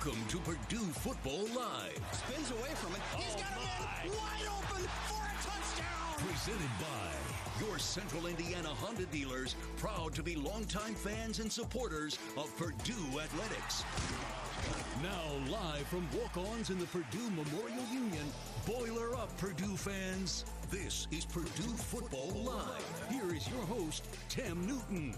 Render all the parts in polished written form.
Welcome to Purdue Football Live. Spins away from it. He's got a man wide open for a touchdown. Presented by your Central Indiana Honda dealers, proud to be longtime fans and supporters of Purdue Athletics. Now live from walk-ons in the Purdue Memorial Union, boiler up, Purdue fans. This is Purdue Football Live. Here is your host, Tim Newton.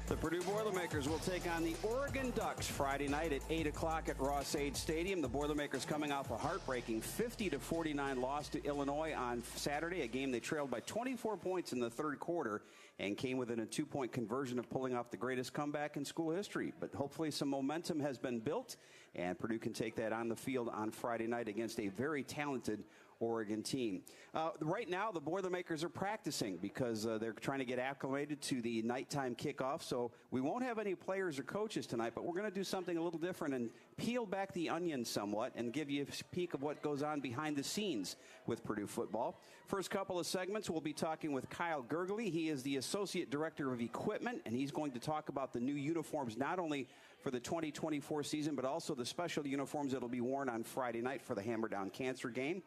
The Purdue Boilermakers will take on the Oregon Ducks Friday night at 8 o'clock at Ross-Ade Stadium. The Boilermakers coming off a heartbreaking 50-49 loss to Illinois on Saturday, a game they trailed by 24 points in the third quarter and came within a 2-point conversion of pulling off the greatest comeback in school history. But hopefully some momentum has been built, and Purdue can take that on the field on Friday night against a very talented Oregon team. Right now, the Boilermakers are practicing because they're trying to get acclimated to the nighttime kickoff. So we won't have any players or coaches tonight, but we're going to do something a little different and peel back the onion somewhat and give you a peek of what goes on behind the scenes with Purdue football. First couple of segments, we'll be talking with Kyle Gergely. He is the Associate Director of Equipment, and he's going to talk about the new uniforms, not only for the 2024 season, but also the special uniforms that will be worn on Friday night for the Hammer Down Cancer game.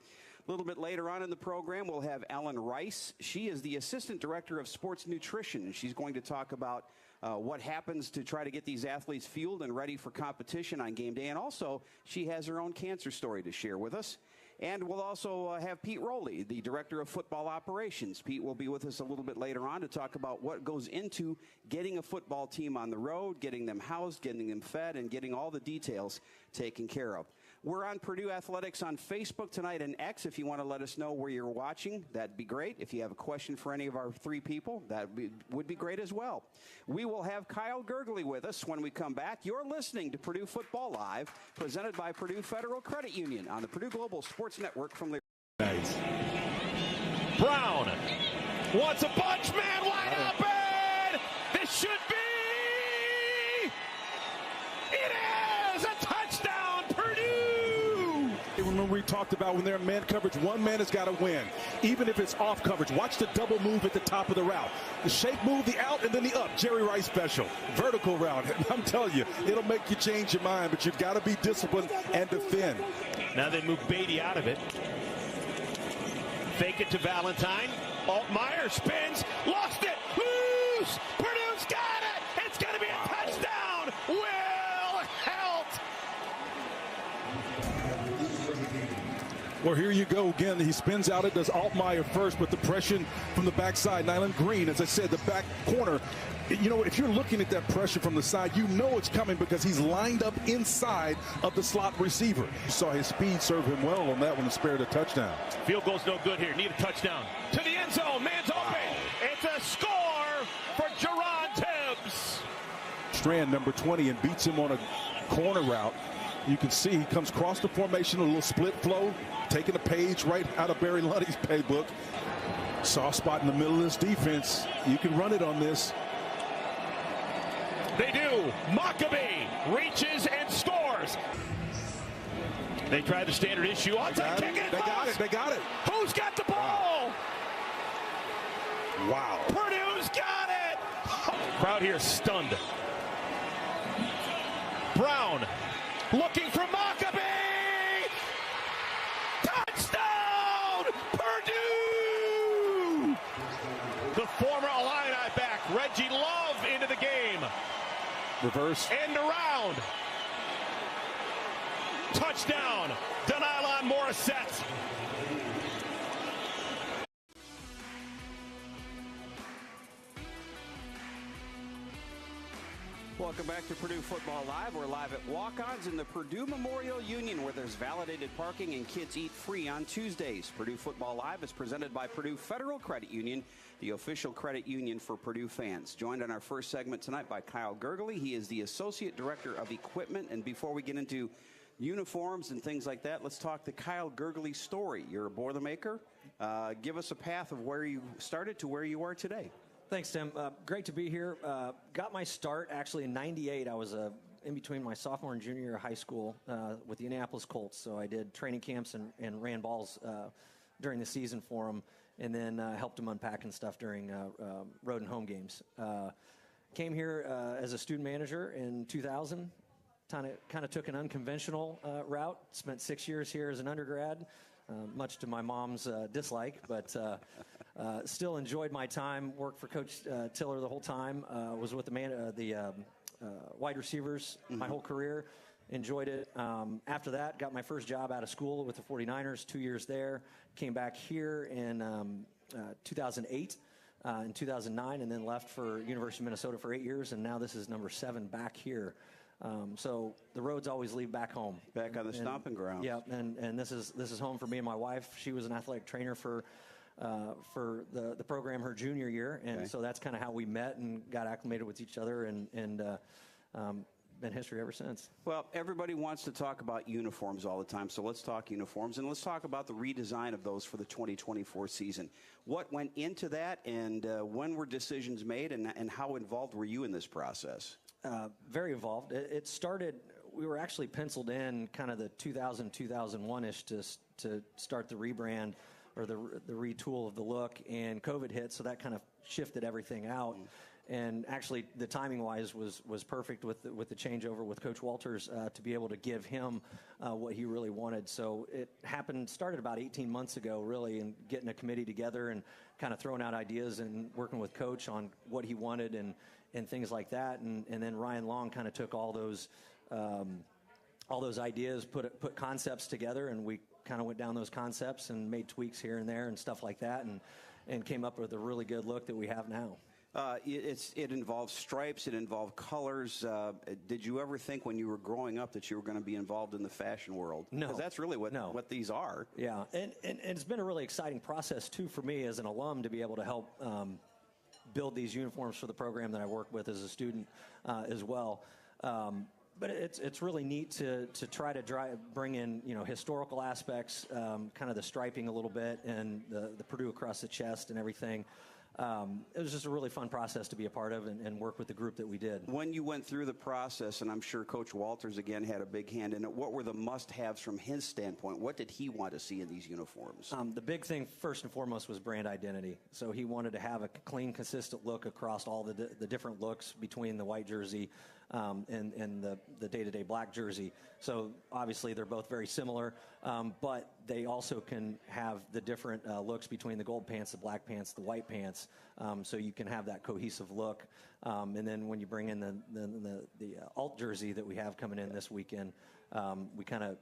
A little bit later on in the program, we'll have Ellen Rice. She is the Assistant Director of Sports Nutrition, and she's going to talk about what happens to try to get these athletes fueled and ready for competition on game day. And also, she has her own cancer story to share with us. And we'll also have Pete Rowley, the Director of Football Operations. Pete will be with us a little bit later on to talk about what goes into getting a football team on the road, getting them housed, getting them fed, and getting all the details taken care of. We're on Purdue Athletics on Facebook tonight and X. If you want to let us know where you're watching, that'd be great. If you have a question for any of our three people, that would be great as well. We will have Kyle Gergely with us when we come back. You're listening to Purdue Football Live, presented by Purdue Federal Credit Union on the Purdue Global Sports Network from the... Nice. Brown wants a bunch, man, wide open! This should be... It is a touchdown, Purdue! Remember we talked about when they're in man coverage, one man has got to win. Even if it's off coverage, watch the double move at the top of the route. The shake move, the out, and then the up. Jerry Rice special. Vertical route. I'm telling you, it'll make you change your mind, but you've got to be disciplined and defend. Now they move Beatty out of it. Fake it to Valentine. Altmaier spins. Lost it. Loose. Purdue's got it. It's going to be a touchdown. Will Helt. Well, here you go again. He spins out. It does Altmaier first, but the pressure from the backside. Nyland Green, as I said, the back corner. You know, if you're looking at that pressure from the side, you know it's coming because he's lined up inside of the slot receiver. You saw his speed serve him well on that one and spared a touchdown. Field goal's no good here. Need a touchdown. To the end zone. Man's open. It's a score for Jerron Tibbs. Strand, number 20, and beats him on a corner route. You can see he comes across the formation, a little split flow, taking a page right out of Barry Luddy's playbook. Soft spot in the middle of this defense. You can run it on this. They do. Maccabee reaches and scores. They tried the standard issue. Onside kick it. They got it. They got it. Who's got the ball? Wow. Purdue's got it. Crowd here stunned. Brown looking for Maccabee. Touchdown, Purdue. The former Illini back, Reggie Love, into the game. Reverse. End around. Touchdown, Denylon Morissette. Welcome back to Purdue Football Live. We're live at walk-ons in the Purdue Memorial Union, where there's validated parking and kids eat free on Tuesdays. Purdue Football Live is presented by Purdue Federal Credit Union, the official credit union for Purdue fans. Joined on our first segment tonight by Kyle Gergely. He is the Associate Director of Equipment. And before we get into uniforms and things like that, let's talk the Kyle Gergely story. You're a Boilermaker. Give us a path of where you started to where you are today. Thanks, Tim. Great to be here. Got my start actually in '98. I was in between my sophomore and junior year of high school with the Indianapolis Colts. So I did training camps and ran balls during the season for them, and then helped them unpack and stuff during road and home games. came here as a student manager in 2000. Kind of took an unconventional route. Spent 6 years here as an undergrad, much to my mom's dislike, but still enjoyed my time. Worked for Coach Tiller the whole time. Was with the wide receivers my whole career. Enjoyed it. After that, got my first job out of school with the 49ers, 2 years there. Came back here in 2008, in 2009, and then left for University of Minnesota for 8 years, and now this is number 7 back here. So the roads always lead back home. Back on the stomping ground. Yeah, and this is home for me and my wife. She was an athletic trainer for the program her junior year, and so that's kind of how we met and got acclimated with each other, and been history ever since. Well, everybody wants to talk about uniforms all the time, so let's talk uniforms, and let's talk about the redesign of those for the 2024 season. What went into that, and when were decisions made, and how involved were you in this process? Very involved. It started, we were actually penciled in kind of the 2000-2001-ish to start the rebrand or the retool of the look, and COVID hit, so that kind of shifted everything out. And actually, the timing-wise was perfect with the changeover with Coach Walters to be able to give him what he really wanted. So it started about 18 months ago, really, and getting a committee together and kind of throwing out ideas and working with Coach on what he wanted and things like that. And then Ryan Long kind of took all those ideas, put concepts together, and we kind of went down those concepts and made tweaks here and there and stuff like that, and came up with a really good look that we have now. It involves stripes. It involved colors. Did you ever think when you were growing up that you were going to be involved in the fashion world? No. Because that's really what these are. Yeah, and it's been a really exciting process, too, for me as an alum to be able to help build these uniforms for the program that I work with as a student as well. But it's really neat to try to bring in, historical aspects, kind of the striping a little bit, and the Purdue across the chest and everything. It was just a really fun process to be a part of and work with the group that we did. When you went through the process, and I'm sure Coach Walters, again, had a big hand in it, what were the must-haves from his standpoint? What did he want to see in these uniforms? The big thing, first and foremost, was brand identity. So he wanted to have a clean, consistent look across all the different looks between the white jersey and the day-to-day black jersey. So obviously they're both very similar, but they also can have the different looks between the gold pants, the black pants, the white pants, so you can have that cohesive look. And then when you bring in the alt jersey that we have coming in this weekend, we kind of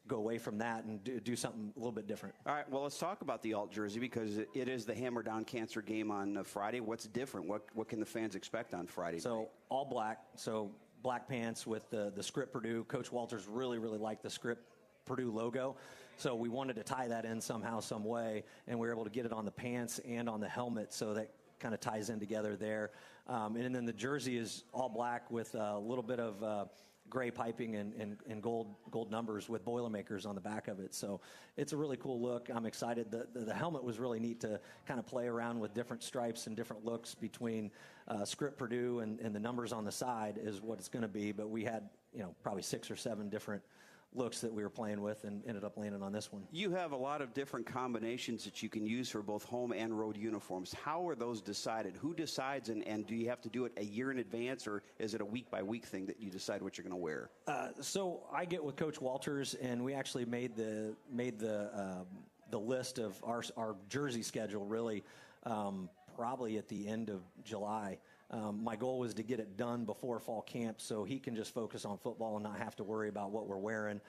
go away from that and do something a little bit different. All right, well, let's talk about the alt jersey because it is the Hammer Down Cancer game on Friday. What's different? What can the fans expect on Friday night? So all black, so black pants with the script Purdue. Coach Walters really liked the script Purdue logo, so we wanted to tie that in somehow, some way, and we were able to get it on the pants and on the helmet, so that kind of ties in together there. And then the jersey is all black with a little bit of gray piping and gold numbers with Boilermakers on the back of it. So it's a really cool look. I'm excited. The helmet was really neat to kind of play around with different stripes and different looks between script Purdue and the numbers on the side is what it's going to be. But we had probably 6 or 7 different looks that we were playing with and ended up landing on this one. You have a lot of different combinations that you can use for both home and road uniforms. How are those decided? Who decides, and do you have to do it a year in advance, or is it a week-by-week thing that you decide what you're going to wear? So I get with Coach Walters, and we actually made the list of our jersey schedule really probably at the end of July. My goal was to get it done before fall camp so he can just focus on football and not have to worry about what we're wearing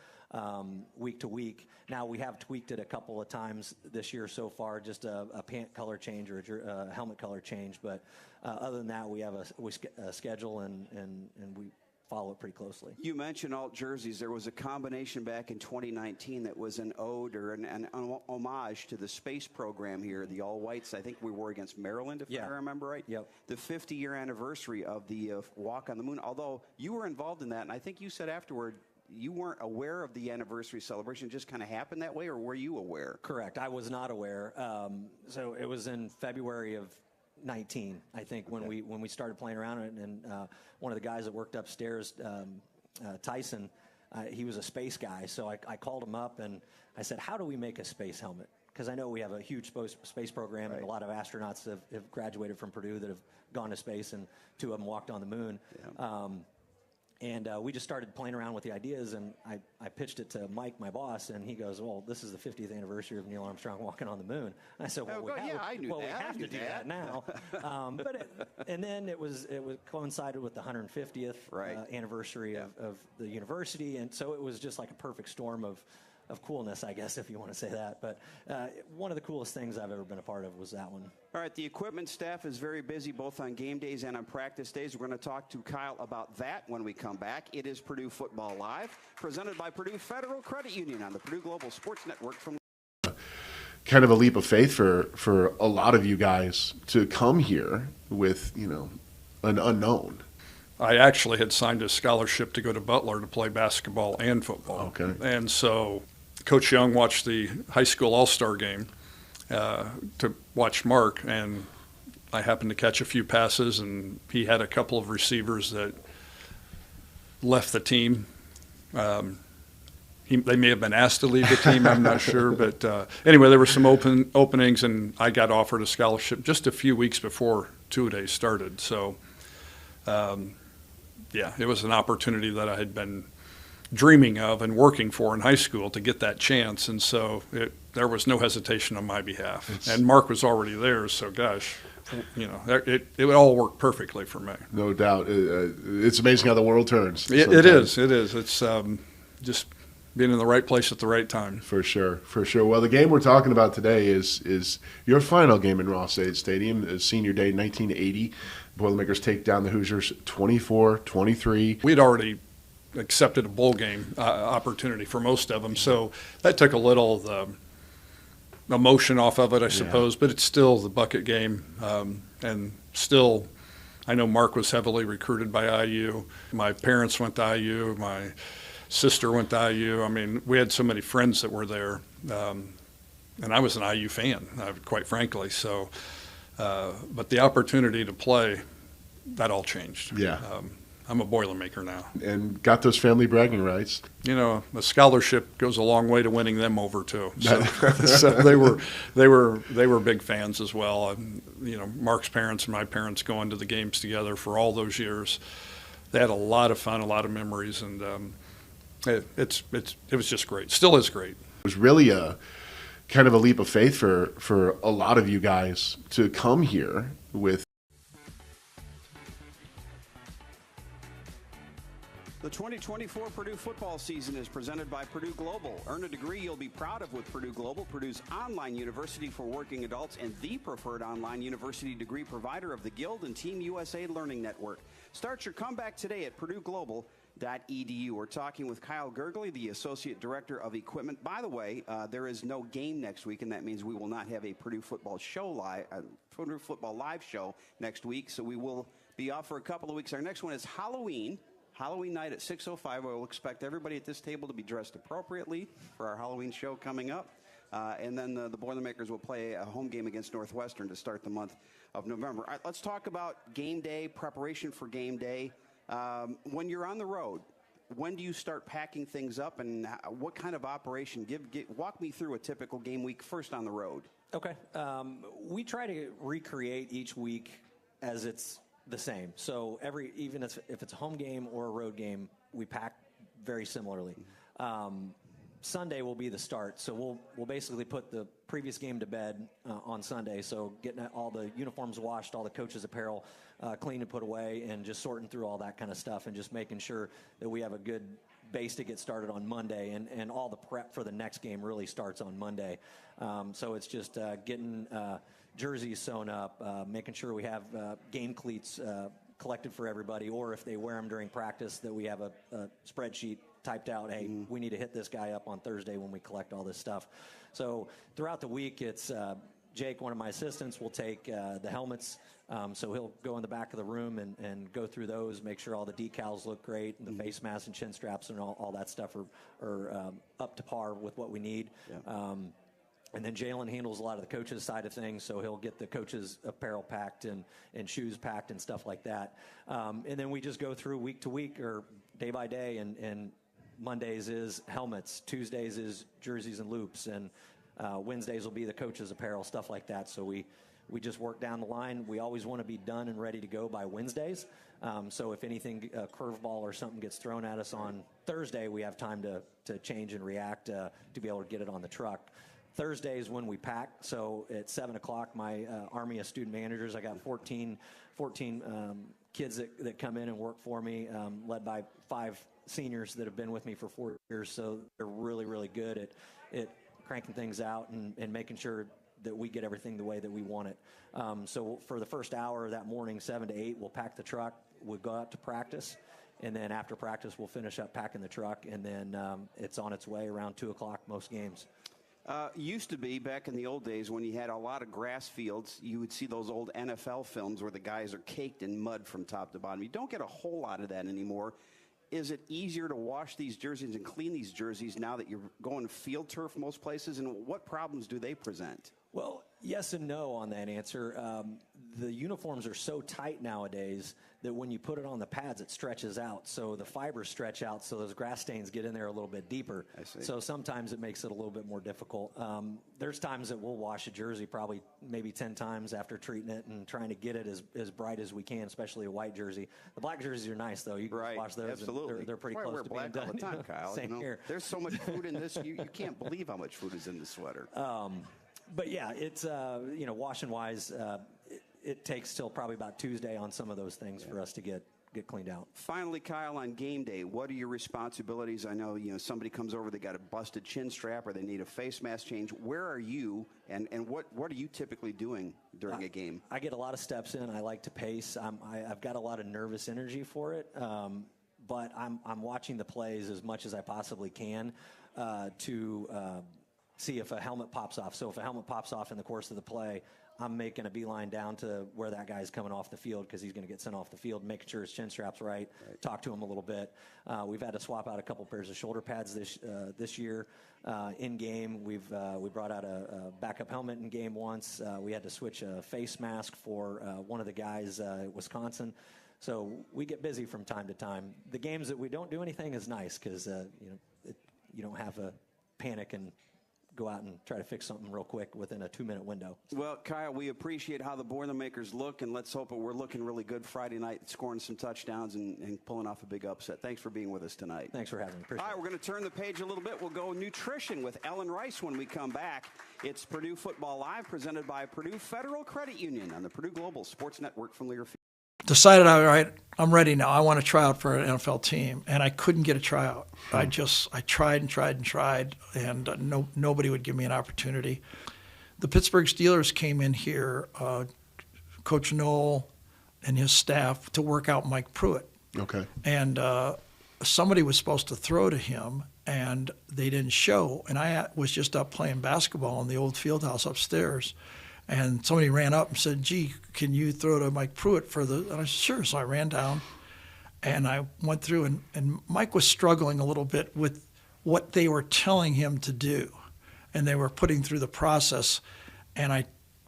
week to week. Now, we have tweaked it a couple of times this year so far, just a pant color change or a helmet color change. But other than that, we have a schedule, and we follow it pretty closely. You mentioned alt jerseys. There was a combination back in 2019 that was an ode or an homage to the space program here, the all whites. I think we were against Maryland, if I remember right. Yep. The 50-year anniversary of the walk on the moon. Although you were involved in that, and I think you said afterward you weren't aware of the anniversary celebration. It just kind of happened that way, or were you aware? Correct. I was not aware. So it was in February of 19, I think, when we started playing around, and one of the guys that worked upstairs, Tyson, he was a space guy, so I called him up and I said, how do we make a space helmet? because I know we have a huge space program, and a lot of astronauts have graduated from Purdue that have gone to space, and 2 of them walked on the moon. Yeah. And we just started playing around with the ideas, and I pitched it to Mike, my boss, and he goes, well, this is the 50th anniversary of Neil Armstrong walking on the moon. And I said, well, we have to do that now. And then it coincided with the 150th anniversary of the university, and so it was just like a perfect storm of coolness, I guess, if you want to say that. But one of the coolest things I've ever been a part of was that one. All right, the equipment staff is very busy both on game days and on practice days. We're going to talk to Kyle about that when we come back. It is Purdue Football Live, presented by Purdue Federal Credit Union on the Purdue Global Sports Network. From kind of a leap of faith for a lot of you guys to come here with, an unknown. I actually had signed a scholarship to go to Butler to play basketball and football. Okay. And so Coach Young watched the high school all-star game to watch Mark, and I happened to catch a few passes, and he had a couple of receivers that left the team. They may have been asked to leave the team, I'm not sure. But anyway, there were some openings, and I got offered a scholarship just a few weeks before two-a-days started. So, yeah, it was an opportunity that I had been dreaming of and working for in high school to get that chance. And so there was no hesitation on my behalf. And Mark was already there, so gosh, it would all work perfectly for me. No doubt. It's amazing how the world turns. It is. It's just being in the right place at the right time. For sure. Well, the game we're talking about today is your final game in Ross-Ade Stadium, senior day 1980. Boilermakers take down the Hoosiers 24-23. We'd already accepted a bowl game opportunity for most of them, so that took a little of the emotion off of it, I suppose. But it's still the bucket game, and still, I know Mark was heavily recruited by IU. My parents went to IU. My sister went to IU. I mean, we had so many friends that were there, and I was an IU fan, quite frankly. So, but the opportunity to play, that all changed. Yeah. I'm a Boilermaker now. And got those family bragging rights. A scholarship goes a long way to winning them over too. So, so they were big fans as well. Mark's parents and my parents going to the games together for all those years. They had a lot of fun, a lot of memories, and it was just great. Still is great. It was really a kind of a leap of faith for a lot of you guys to come here with. The 2024 Purdue football season is presented by Purdue Global. Earn a degree you'll be proud of with Purdue Global, Purdue's online university for working adults and the preferred online university degree provider of the Guild and Team USA Learning Network. Start your comeback today at purdueglobal.edu. We're talking with Kyle Gergley, the Associate Director of Equipment. By the way, there is no game next week, and that means we will not have a Purdue football Purdue football live show next week, so we will be off for a couple of weeks. Our next one is Halloween night at 6:05. We'll expect everybody at this table to be dressed appropriately for our Halloween show coming up. And then the Boilermakers will play a home game against Northwestern to start the month of November. All right, let's talk about game day, preparation for game day. When you're on the road, when do you start packing things up, and what kind of operation? Walk me through a typical game week first on the road. Okay. We try to recreate each week as it's the same. So even if it's a home game or a road game, we pack very similarly. Sunday will be the start. So we'll basically put the previous game to bed on Sunday. So getting all the uniforms washed, all the coaches' apparel cleaned and put away, and just sorting through all that kind of stuff, and just making sure that we have a good base to get started on Monday, and all the prep for the next game really starts on Monday. So it's just getting jerseys sewn up, making sure we have game cleats collected for everybody, or if they wear them during practice, that we have a spreadsheet typed out, hey, we need to hit this guy up on Thursday when we collect all this stuff. So throughout the week, it's Jake, one of my assistants, will take the helmets. So he'll go in the back of the room and go through those, make sure all the decals look great, and the face masks and chin straps and all that stuff are up to par with what we need. Yeah. And then Jalen handles a lot of the coaches' side of things, so he'll get the coaches' apparel packed and shoes packed and stuff like that. And then we just go through week to week or day by day, and Mondays is helmets, Tuesdays is jerseys and loops, and Wednesdays will be the coach's apparel, stuff like that. So we just work down the line. We always want to be done and ready to go by Wednesdays. So if anything, a curveball or something gets thrown at us on Thursday, we have time to change and react to be able to get it on the truck. Thursday is when we pack. So at 7 o'clock, my army of student managers, I got 14 kids that come in and work for me, led by 5 seniors that have been with me for 4 years. So they're really, really good at cranking things out and making sure that we get everything the way that we want it. So for the first hour of that morning, 7 to 8, we'll pack the truck. We'll go out to practice. And then after practice, we'll finish up packing the truck. And then it's on its way around 2 o'clock most games. Used to be back in the old days when you had a lot of grass fields, you would see those old NFL films where the guys are caked in mud from top to bottom. You don't get a whole lot of that anymore. Is it easier to wash these jerseys and clean these jerseys now that you're going field turf most places? And what problems do they present? Well, yes and no on that answer. The uniforms are so tight nowadays that when you put it on the pads, it stretches out. So the fibers stretch out, so those grass stains get in there a little bit deeper. I see. So sometimes it makes it a little bit more difficult. There's times that we'll wash a jersey probably maybe 10 times after treating it and trying to get it as bright as we can, especially a white jersey. The black jerseys are nice, though. You can wash those. Absolutely. They're pretty I close wear to black being done. all the time, Kyle. Same here. There's so much food in this. You can't believe how much food is in this sweater. But yeah, it's washing wise, it takes till probably about Tuesday on some of those things for us to get cleaned out. Finally, Kyle, on game day, what are your responsibilities? I know somebody comes over, they got a busted chin strap, or they need a face mask change. Where are you, and what are you typically doing during a game? I get a lot of steps in. I like to pace. I've got a lot of nervous energy for it, but I'm watching the plays as much as I possibly can to see if a helmet pops off. So if a helmet pops off in the course of the play, I'm making a beeline down to where that guy's coming off the field because he's going to get sent off the field, making sure his chin strap's right, talk to him a little bit. We've had to swap out a couple pairs of shoulder pads this year. In game, we brought out a backup helmet in game once. We had to switch a face mask for one of the guys at Wisconsin. So we get busy from time to time. The games that we don't do anything is nice because you don't have a panic and go out and try to fix something real quick within a 2-minute window. Well, Kyle, we appreciate how the Boilermakers look, and let's hope that we're looking really good Friday night, scoring some touchdowns and pulling off a big upset. Thanks for being with us tonight. Thanks for having me. Appreciate All right, we're going to turn the page a little bit. We'll go nutrition with Ellen Rice when we come back. It's Purdue Football Live, presented by Purdue Federal Credit Union on the Purdue Global Sports Network from Learfield. Decided, all right, I'm ready now. I want to try out for an NFL team, and I couldn't get a tryout. I tried and tried and tried, and nobody would give me an opportunity. The Pittsburgh Steelers came in here, Coach Knoll and his staff, to work out Mike Pruitt. Okay. And somebody was supposed to throw to him, and they didn't show. And I was just up playing basketball in the old field house upstairs. And somebody ran up and said, gee, can you throw to Mike Pruitt and I said, sure. So I ran down and I went through and Mike was struggling a little bit with what they were telling him to do. And they were putting through the process. And I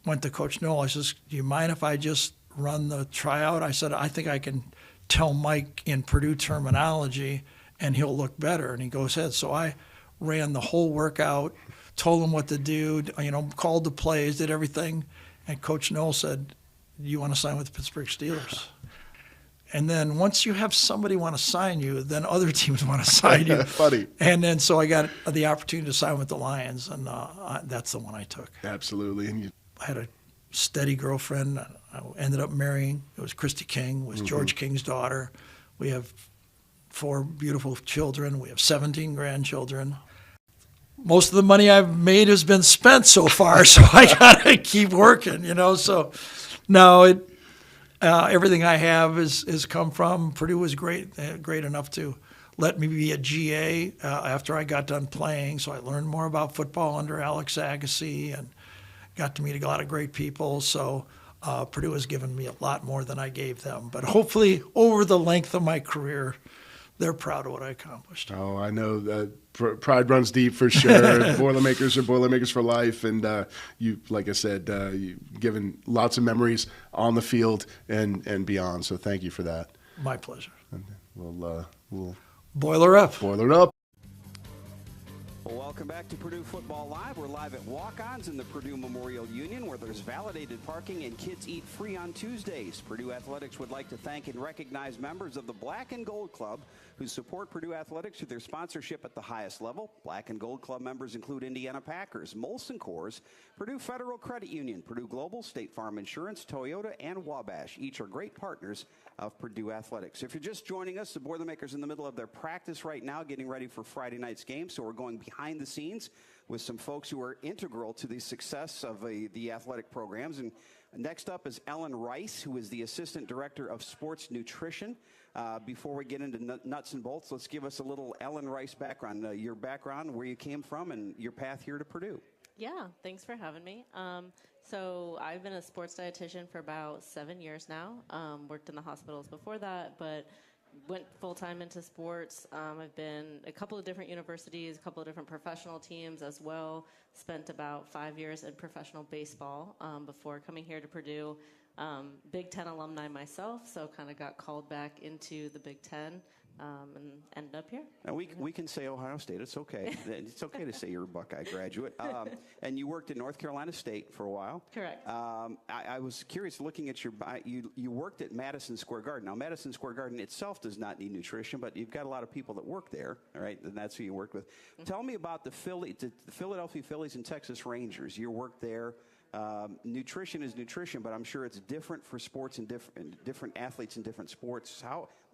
went to Coach Knoll. I says, do you mind if I just run the tryout? I said, I think I can tell Mike in Purdue terminology and he'll look better. And he goes ahead. So I ran the whole workout, told him what to do, called the plays, did everything. And Coach Knoll said, you want to sign with the Pittsburgh Steelers? And then once you have somebody want to sign you, then other teams want to sign you. Funny. And then so I got the opportunity to sign with the Lions, and that's the one I took. Absolutely. And I had a steady girlfriend. I ended up marrying. It was Christy King, was George King's daughter. We have 4 beautiful children. We have 17 grandchildren. Most of the money I've made has been spent so far, so I gotta keep working, So, no, everything I have is come from Purdue. Was great enough to let me be a GA after I got done playing. So I learned more about football under Alex Agassi and got to meet a lot of great people. So Purdue has given me a lot more than I gave them. But hopefully, over the length of my career, they're proud of what I accomplished. Oh, I know that pride runs deep for sure. Boilermakers are Boilermakers for life, and you, like I said, you've given lots of memories on the field and beyond. So thank you for that. My pleasure. And we'll boiler up. Boiler up. Well, Welcome back to Purdue Football Live. We're live at Walk-Ons in the Purdue Memorial Union, where there's validated parking and kids eat free on Tuesdays. Purdue Athletics would like to thank and recognize members of the Black and Gold Club who support Purdue Athletics through their sponsorship at the highest level. Black and Gold Club members include Indiana Packers, Molson Coors, Purdue Federal Credit Union, Purdue Global, State Farm Insurance, Toyota, and Wabash. Each are great partners of Purdue Athletics. If you're just joining us, the Boilermakers in the middle of their practice right now, getting ready for Friday night's game, so we're going behind the scenes with some folks who are integral to the success of the athletic programs. And next up is Ellen Rice, who is the Assistant Director of Sports Nutrition. Before we get into nuts and bolts, let's give us a little Ellen Rice background, your background, where you came from, and your path here to Purdue. Yeah, thanks for having me. So I've been a sports dietitian for about 7 years now. Worked in the hospitals before that, but went full-time into sports. I've been a couple of different universities, a couple of different professional teams as well. Spent about 5 years in professional baseball before coming here to Purdue. Big Ten alumni myself, so kind of got called back into the Big Ten and ended up here. Now we can say Ohio State. It's okay. It's okay to say you're a Buckeye graduate. And you worked at North Carolina State for a while. Correct. I was curious looking at you worked at Madison Square Garden. Now, Madison Square Garden itself does not need nutrition, but you've got a lot of people that work there, all right? And that's who you worked with. Mm-hmm. Tell me about the Philadelphia Phillies and Texas Rangers. You worked there. Nutrition is nutrition, but I'm sure it's different for sports and different athletes in different sports.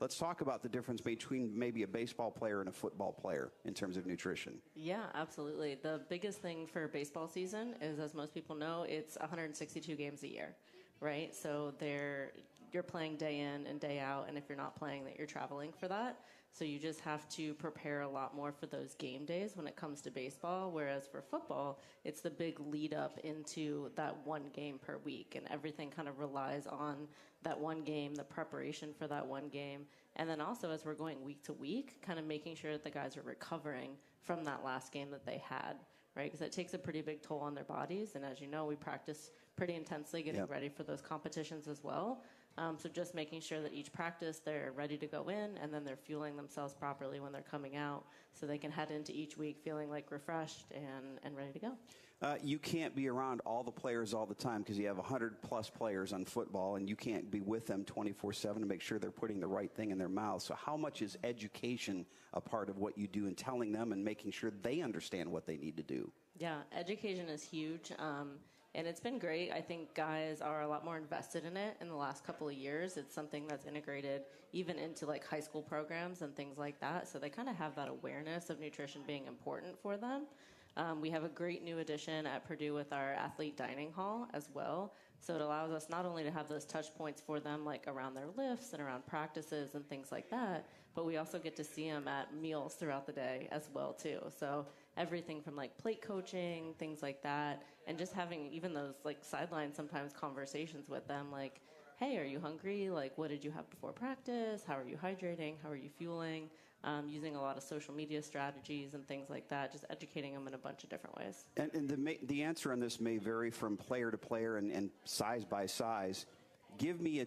Let's talk about the difference between maybe a baseball player and a football player in terms of nutrition. Yeah, absolutely. The biggest thing for baseball season is, as most people know, it's 162 games a year, right? So you're playing day in and day out, and if you're not playing, that you're traveling for that. So you just have to prepare a lot more for those game days when it comes to baseball, whereas for football, it's the big lead up into that one game per week, and everything kind of relies on that one game, the preparation for that one game, and then also as we're going week to week, kind of making sure that the guys are recovering from that last game that they had, right? Because it takes a pretty big toll on their bodies, and as you know, we practice pretty intensely getting ready for those competitions as well. So just making sure that each practice they're ready to go in, and then they're fueling themselves properly when they're coming out, so they can head into each week feeling like refreshed and ready to go. You can't be around all the players all the time because you have 100-plus players on football, and you can't be with them 24/7 to make sure they're putting the right thing in their mouth. So how much is education a part of what you do in telling them and making sure they understand what they need to do? Yeah, education is huge. And it's been great. I think guys are a lot more invested in it in the last couple of years. It's something that's integrated even into like high school programs and things like that. So they kind of have that awareness of nutrition being important for them. We have a great new addition at Purdue with our athlete dining hall as well. So it allows us not only to have those touch points for them like around their lifts and around practices and things like that, but we also get to see them at meals throughout the day as well too. So everything from like plate coaching, things like that, and just having even those like sideline sometimes conversations with them like, hey, are you hungry? Like, what did you have before practice? How are you hydrating? How are you fueling? Using a lot of social media strategies and things like that, just educating them in a bunch of different ways. And the answer on this may vary from player to player and size by size. Give me a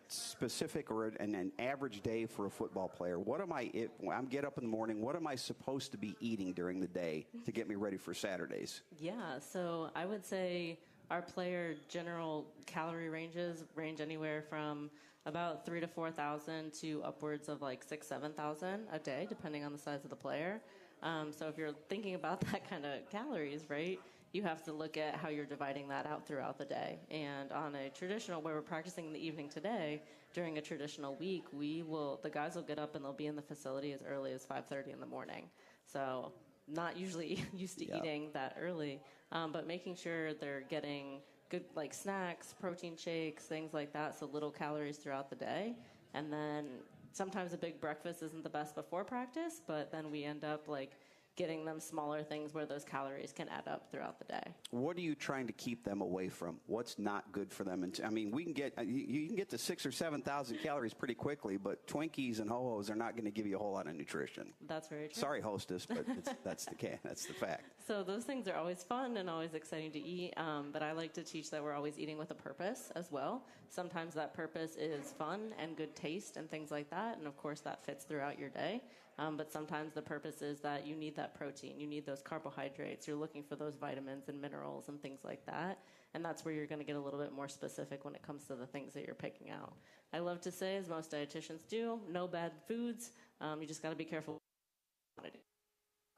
specific or an average day for a football player. When I get up in the morning, what am I supposed to be eating during the day to get me ready for Saturdays? Yeah, so I would say our player general calorie ranges range anywhere from about 3,000 to 4,000 to upwards of like 6,000 to 7,000 a day, depending on the size of the player. So if you're thinking about that kind of calories, right, you have to look at how you're dividing that out throughout the day. And on a traditional, where we're practicing in the evening today, during a traditional week, the guys will get up and they'll be in the facility as early as 5:30 in the morning. So not usually used to eating that early, but making sure they're getting good like snacks, protein shakes, things like that, so little calories throughout the day. And then sometimes a big breakfast isn't the best before practice, but then we end up like getting them smaller things where those calories can add up throughout the day. What are you trying to keep them away from? What's not good for them? And I mean, you can get to 6,000 or 7,000 calories pretty quickly, but Twinkies and Ho-Hos are not going to give you a whole lot of nutrition. That's very true. Sorry, hostess, but that's the fact. So those things are always fun and always exciting to eat, but I like to teach that we're always eating with a purpose as well. Sometimes that purpose is fun and good taste and things like that, and of course that fits throughout your day. But sometimes the purpose is that you need that protein, you need those carbohydrates, you're looking for those vitamins and minerals and things like that. And that's where you're going to get a little bit more specific when it comes to the things that you're picking out. I love to say, as most dietitians do, no bad foods. You just got to be careful.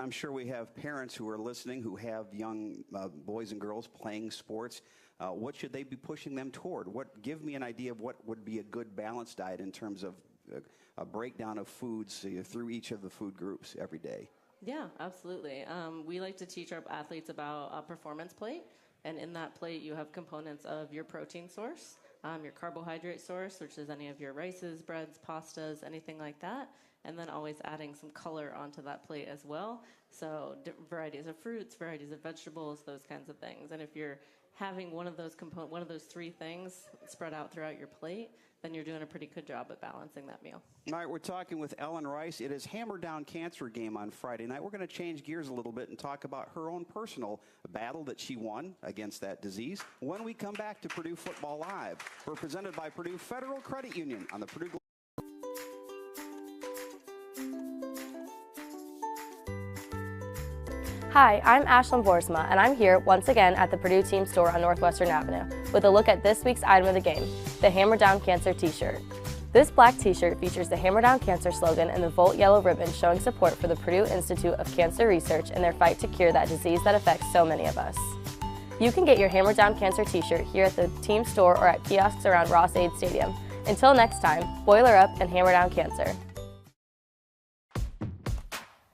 I'm sure we have parents who are listening who have young boys and girls playing sports. What should they be pushing them toward? Give me an idea of what would be a good balanced diet in terms of a breakdown of foods through each of the food groups every day. Yeah, absolutely. We like to teach our athletes about a performance plate. And in that plate, you have components of your protein source, your carbohydrate source, which is any of your rices, breads, pastas, anything like that. And then always adding some color onto that plate as well. So varieties of fruits, varieties of vegetables, those kinds of things. And if you're having one of those three things spread out throughout your plate, then you're doing a pretty good job at balancing that meal. All right, we're talking with Ellen Rice. It is Hammer Down Cancer game on Friday night. We're going to change gears a little bit and talk about her own personal battle that she won against that disease when we come back to Purdue Football Live. We're presented by Purdue Federal Credit Union on the Purdue. Hi, I'm Ashlyn Boersma, and I'm here once again at the Purdue Team store on Northwestern Avenue with a look at this week's item of the game, the Hammer Down Cancer t-shirt. This black t-shirt features the Hammer Down Cancer slogan and the Volt yellow ribbon showing support for the Purdue Institute of Cancer Research and their fight to cure that disease that affects so many of us. You can get your Hammer Down Cancer t-shirt here at the Team store or at kiosks around Ross-Ade Stadium. Until next time, boiler up and hammer down cancer.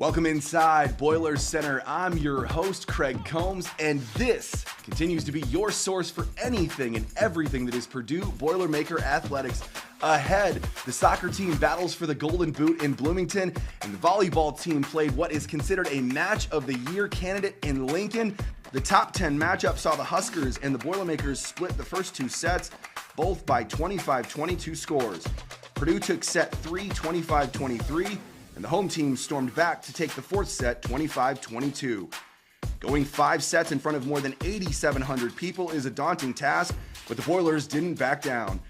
Welcome inside Boilers Center. I'm your host, Craig Combs, and this continues to be your source for anything and everything that is Purdue Boilermaker athletics. Ahead, the soccer team battles for the Golden Boot in Bloomington, and the volleyball team played what is considered a match of the year candidate in Lincoln. The top 10 matchup saw the Huskers and the Boilermakers split the first two sets, both by 25-22 scores. Purdue took set 3, 25-23, and the home team stormed back to take the fourth set 25-22. Going 5 sets in front of more than 8,700 people is a daunting task, but the Boilers didn't back down.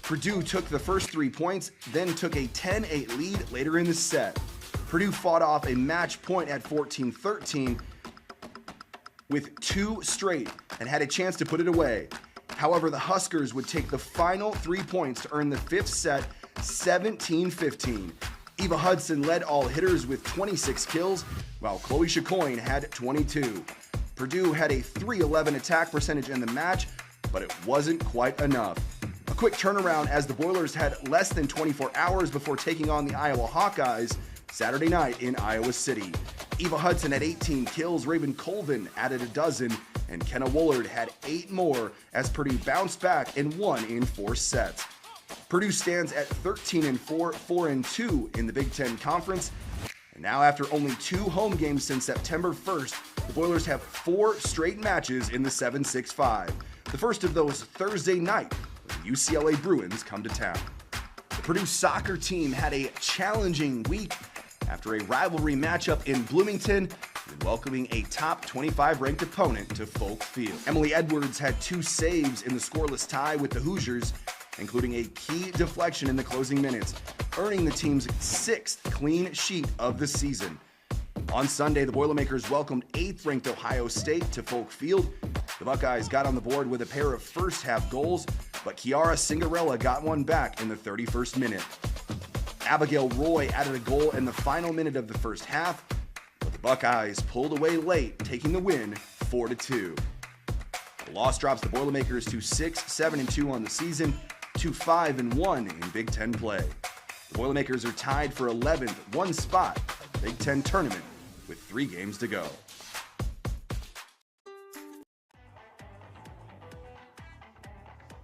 Purdue took the first 3 points, then took a 10-8 lead later in the set. Purdue fought off a match point at 14-13 with 2 straight and had a chance to put it away. However, the Huskers would take the final 3 points to earn the 5th set 17-15. Eva Hudson led all hitters with 26 kills, while Chloe Chicoine had 22. Purdue had a .311 attack percentage in the match, but it wasn't quite enough. A quick turnaround as the Boilers had less than 24 hours before taking on the Iowa Hawkeyes Saturday night in Iowa City. Eva Hudson had 18 kills, Raven Colvin added a dozen, and Kenna Woolard had 8 more as Purdue bounced back and won in 4 sets. Purdue stands at 13-4, 4-2 in the Big Ten Conference. And now after only 2 home games since September 1st, the Boilers have 4 straight matches in the 7-6-5. The first of those Thursday night, when the UCLA Bruins come to town. The Purdue soccer team had a challenging week after a rivalry matchup in Bloomington and welcoming a top 25 ranked opponent to Folk Field. Emily Edwards had 2 saves in the scoreless tie with the Hoosiers, including a key deflection in the closing minutes, earning the team's 6th clean sheet of the season. On Sunday, the Boilermakers welcomed 8th-ranked Ohio State to Folk Field. The Buckeyes got on the board with a pair of first-half goals, but Kiara Cinderella got one back in the 31st minute. Abigail Roy added a goal in the final minute of the first half, but the Buckeyes pulled away late, taking the win 4-2. The loss drops the Boilermakers to 6-7-2 on the season, to 5-1 in Big Ten play. The Boilermakers are tied for 11th, 1 spot in the Big Ten tournament with 3 games to go.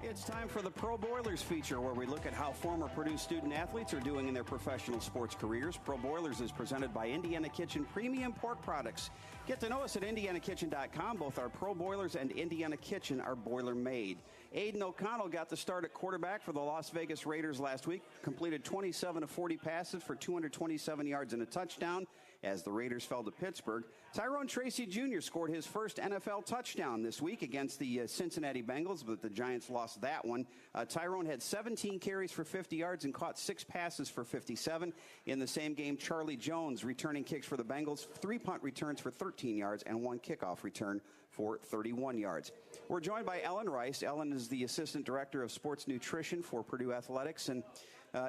It's time for the Pro Boilers feature, where we look at how former Purdue student athletes are doing in their professional sports careers. Pro Boilers is presented by Indiana Kitchen Premium Pork Products. Get to know us at IndianaKitchen.com. Both our Pro Boilers and Indiana Kitchen are boiler made. Aiden O'Connell got the start at quarterback for the Las Vegas Raiders last week, completed 27 of 40 passes for 227 yards and a touchdown, as the Raiders fell to Pittsburgh. Tyrone Tracy Jr. scored his first NFL touchdown this week against the Cincinnati Bengals, but the Giants lost that one. Tyrone had 17 carries for 50 yards and caught 6 passes for 57. In the same game, Charlie Jones returning kicks for the Bengals, 3 punt returns for 13 yards and 1 kickoff return for 31 yards. We're joined by Ellen Rice. Ellen is the Assistant Director of Sports Nutrition for Purdue Athletics, and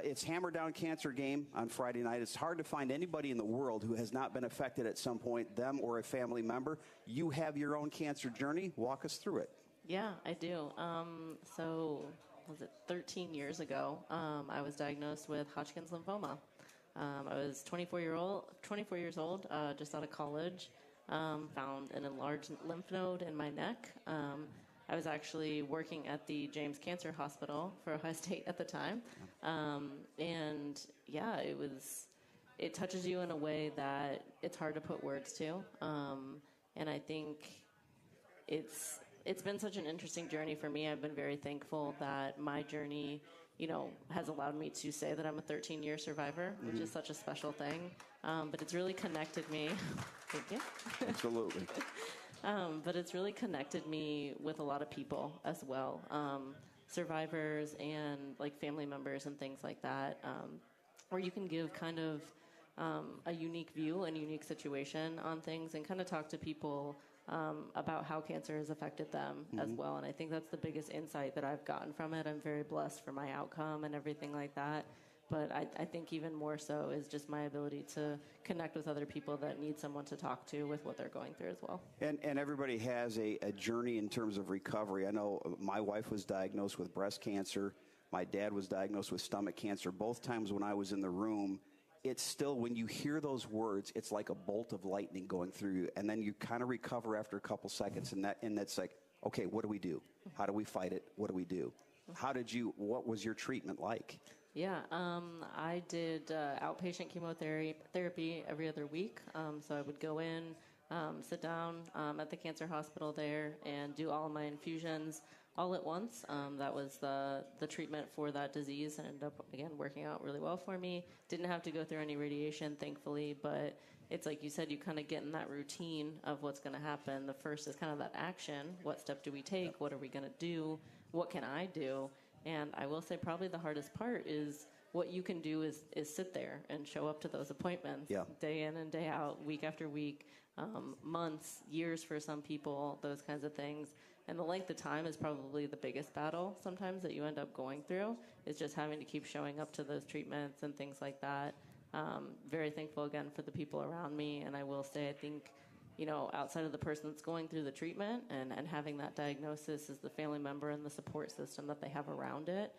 it's Hammer Down Cancer game on Friday night. It's hard to find anybody in the world who has not been affected at some point, them or a family member. You have your own cancer journey. Walk us through it. Yeah, I do. So, was it 13 years ago, I was diagnosed with Hodgkin's lymphoma. I was 24 years old, just out of college. Found an enlarged lymph node in my neck. I was actually working at the James Cancer Hospital for Ohio State at the time. And yeah, it touches you in a way that it's hard to put words to. And I think it's been such an interesting journey for me. I've been very thankful that my journey, has allowed me to say that I'm a 13-year survivor, which is such a special thing. But it's really connected me. Thank you. Absolutely. But it's really connected me with a lot of people as well, survivors and like family members and things like that, where you can give kind of a unique view and unique situation on things and kind of talk to people about how cancer has affected them as well. And I think that's the biggest insight that I've gotten from it. I'm very blessed for my outcome and everything like that. But I think even more so is just my ability to connect with other people that need someone to talk to with what they're going through as well. And everybody has a journey in terms of recovery. I know my wife was diagnosed with breast cancer. My dad was diagnosed with stomach cancer. Both times when I was in the room, it's still, when you hear those words, it's like a bolt of lightning going through you. And then you kind of recover after a couple seconds. And that's like, okay, what do we do? How do we fight it? What do we do? What was your treatment like? Yeah, I did outpatient chemotherapy every other week. So I would go in, sit down at the cancer hospital there, and do all of my infusions all at once. That was the treatment for that disease, and ended up, again, working out really well for me. Didn't have to go through any radiation, thankfully, but it's like you said, you kind of get in that routine of what's going to happen. The first is kind of that action. What step do we take? What are we going to do? What can I do? And I will say probably the hardest part is what you can do is sit there and show up to those appointments day in and day out, week after week, months, years for some people, those kinds of things. And the length of time is probably the biggest battle sometimes that you end up going through, is just having to keep showing up to those treatments and things like that. Very thankful, again, for the people around me. And I will say, I think, outside of the person that's going through the treatment and having that diagnosis, is the family member and the support system that they have around it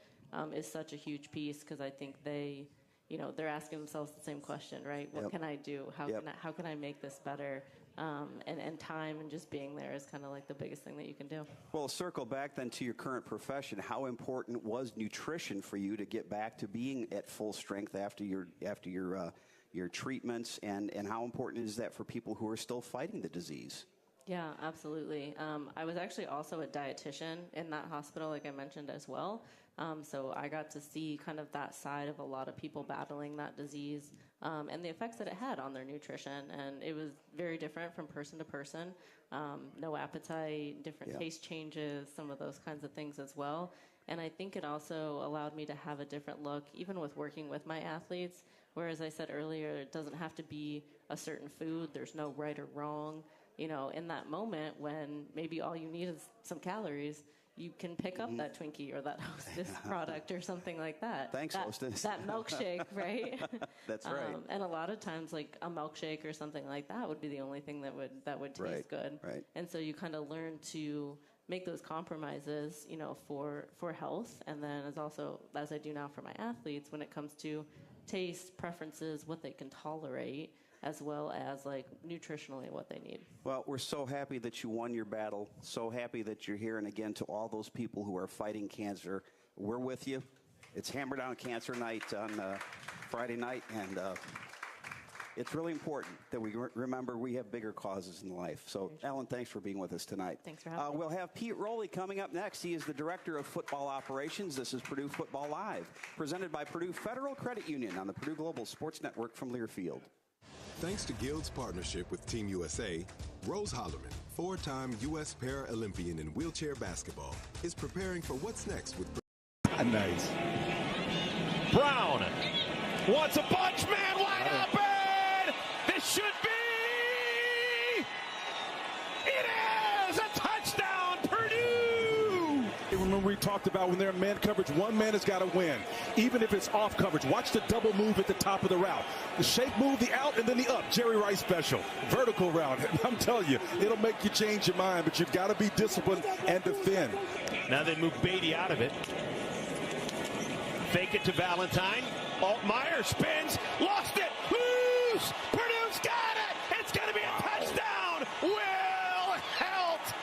is such a huge piece, because I think they're asking themselves the same question, right? What can I do? How can I make this better? And time and just being there is kind of like the biggest thing that you can do. Well, circle back then to your current profession. How important was nutrition for you to get back to being at full strength after your treatments, and how important is that for people who are still fighting the disease? Yeah, absolutely. I was actually also a dietitian in that hospital, like I mentioned as well. So I got to see kind of that side of a lot of people battling that disease and the effects that it had on their nutrition. And it was very different from person to person. No appetite, different taste changes, some of those kinds of things as well. And I think it also allowed me to have a different look, even with working with my athletes. Whereas I said earlier, it doesn't have to be a certain food. There's no right or wrong. In that moment when maybe all you need is some calories, you can pick up that Twinkie or that Hostess product or something like that. Thanks, Hostess. That milkshake, right? That's right. And a lot of times, like a milkshake or something like that would be the only thing that would taste good. Right. And so you kind of learn to make those compromises, for health. And then as I do now for my athletes, when it comes to taste, preferences, what they can tolerate, as well as like nutritionally what they need. Well, we're so happy that you won your battle, so happy that you're here. And again, to all those people who are fighting cancer, we're with you. It's Hammer Down Cancer Night on Friday night, and it's really important that we remember we have bigger causes in life. So, Ellen, thanks for being with us tonight. Thanks for having me. We'll have Pete Rowley coming up next. He is the Director of Football Operations. This is Purdue Football Live, presented by Purdue Federal Credit Union on the Purdue Global Sports Network from Learfield. Thanks to Guild's partnership with Team USA, Rose Hollerman, 4-time U.S. Paralympian in wheelchair basketball, is preparing for what's next with Nice. Brown wants a bunch, man wide open. This should be. It is a touchdown, Purdue. Remember we talked about when they're in man coverage, one man has got to win. Even if it's off coverage, watch the double move at the top of the route. The shake move, the out, and then the up. Jerry Rice special. Vertical route. I'm telling you, it'll make you change your mind, but you've got to be disciplined and defend. Now they move Beatty out of it. Fake it to Valentine. Altmaier spins, lost it, loose. Purdue's got it. It's going to be a touchdown. Will Helt.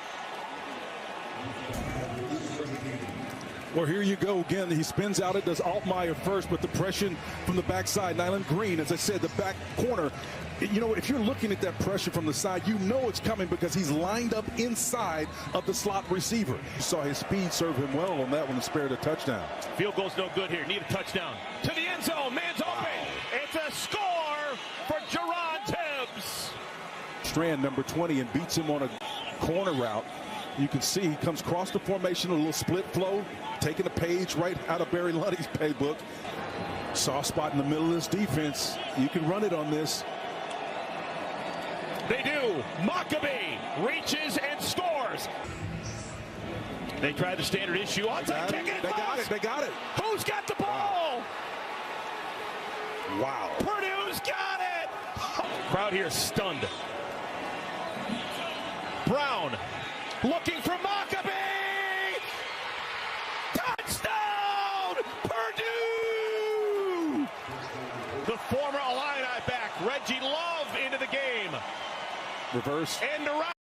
Well, here you go again. He spins out. It does Altmaier first, but the pressure from the backside. Nyland Green, as I said, the back corner. You know, if you're looking at that pressure from the side, you know it's coming because he's lined up inside of the slot receiver. You saw his speed serve him well on that one and spared a touchdown. Field goal's no good here. Need a touchdown. To the end zone. Man's open. It's a score for Jerron Tibbs. Strand, number 20, and beats him on a corner route. You can see he comes across the formation, a little split flow, taking a page right out of Barry Lundy's playbook. Soft spot in the middle of this defense. You can run it on this. They do. Maccabee reaches and scores. They tried the standard issue. Onside kick. They got it. They got it. Who's got the ball? Wow. Purdue's got it. Crowd here stunned. Brown looking for Maccabee. Touchdown, Purdue. The former Illini back, Reggie Love, into the game. Reverse. And around.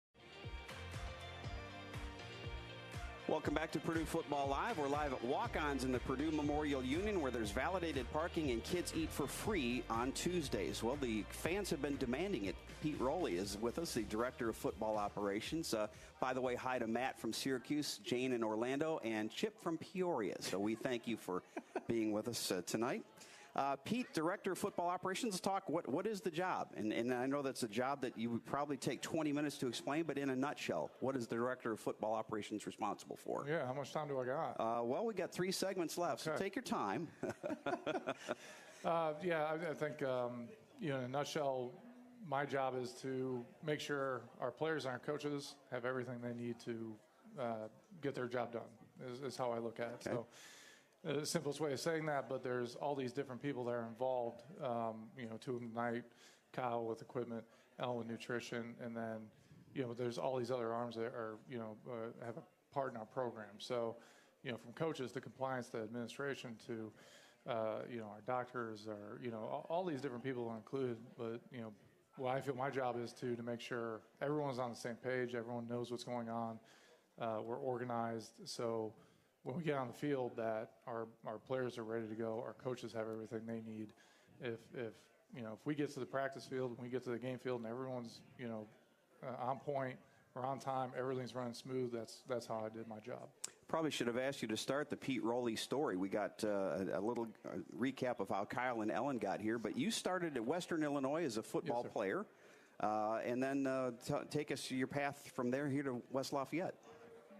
Welcome back to Purdue Football Live. We're live at Walk-Ons in the Purdue Memorial Union, where there's validated parking and kids eat for free on Tuesdays. Well, the fans have been demanding it. Pete Rowley is with us, the Director of Football Operations. By the way, hi to Matt from Syracuse, Jane in Orlando, and Chip from Peoria. So we thank you for being with us tonight. Pete, Director of Football Operations, let's talk. What is the job? And I know that's a job that you would probably take 20 minutes to explain, but in a nutshell, what is the Director of Football Operations responsible for? Yeah, how much time do I got? Well, we got 3 segments left, so take your time. I think, in a nutshell, my job is to make sure our players and our coaches have everything they need to get their job done, is how I look at it. Okay. So, the simplest way of saying that, but there's all these different people that are involved, 2 of them tonight, Kyle with equipment, Ellen with nutrition, and then, there's all these other arms that are, have a part in our program. So, from coaches to compliance to administration to, our doctors are, all these different people are included. But, what I feel my job is to make sure everyone's on the same page, everyone knows what's going on, we're organized. So, when we get on the field, that our players are ready to go, our coaches have everything they need. If we get to the practice field, when we get to the game field, and everyone's on point, we're on time, everything's running smooth. That's how I did my job. Probably should have asked you to start the Pete Rowley story. We got a little recap of how Kyle and Ellen got here, but you started at Western Illinois as a football player, and then take us your path from there here to West Lafayette.